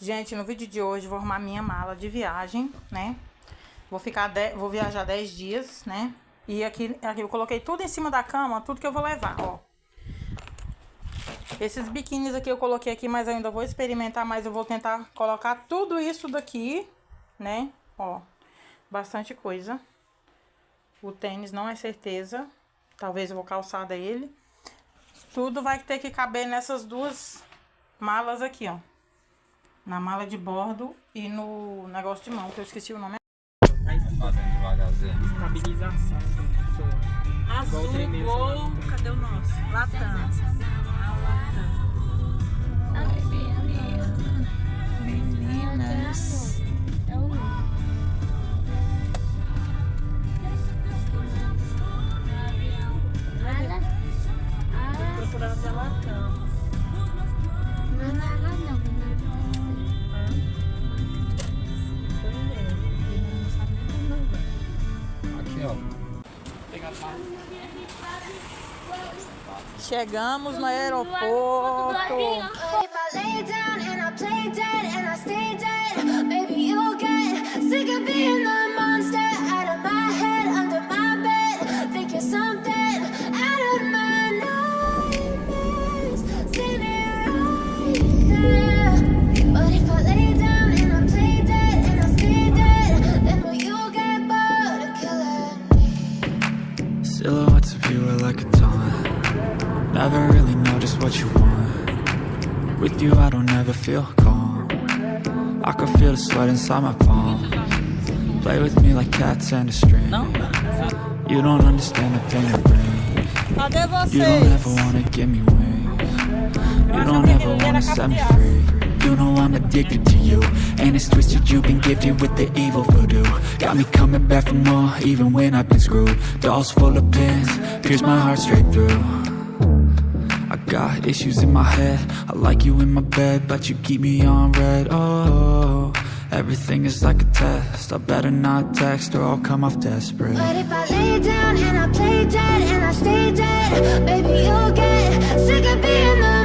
Gente, no vídeo de hoje vou arrumar minha mala de viagem, né? Vou viajar 10 dias, né? E aqui eu coloquei tudo em cima da cama, tudo que eu vou levar, ó. Esses biquínis aqui eu coloquei aqui, mas eu ainda vou experimentar, mas eu vou tentar colocar tudo isso daqui, né? Ó, bastante coisa. O tênis não é certeza, talvez eu vou calçar ele. Tudo vai ter que caber nessas duas malas aqui, ó. Na mala de bordo e no negócio de mão, que eu esqueci o nome. Fazendo devagarzinho. Estabilização. Azul, gol, cadê o nosso? Latam. Ai, meninas. Procurando a Latam. Aqui, ó. Chegamos no aeroporto. If I lay down and I play dead and I stay dead, maybe you'll get sick of being the monster out of my head, under my bed. Think you're something out of my nightmares, sitting right there. But if I lay down and I play dead and I stay dead, then will you get bored of killing me? Silhouettes of you are like a taunt. Never really know just what you want. With you I don't ever feel calm. I can feel the sweat inside my palm. Play with me like cats and a string. You don't understand the pain it brings. Cadê You don't vocês? ever wanna give me wings. You don't ever wanna set me free. You know I'm addicted to you, and it's twisted, you've been gifted with the evil voodoo. Got me coming back for more, even when I've been screwed. Dolls full of pins, pierce my heart straight through. I got issues in my head, I like you in my bed, but you keep me on red. Oh, everything is like a test, I better not text or I'll come off desperate. But if I lay down and I play dead and I stay dead, maybe you'll get sick of being the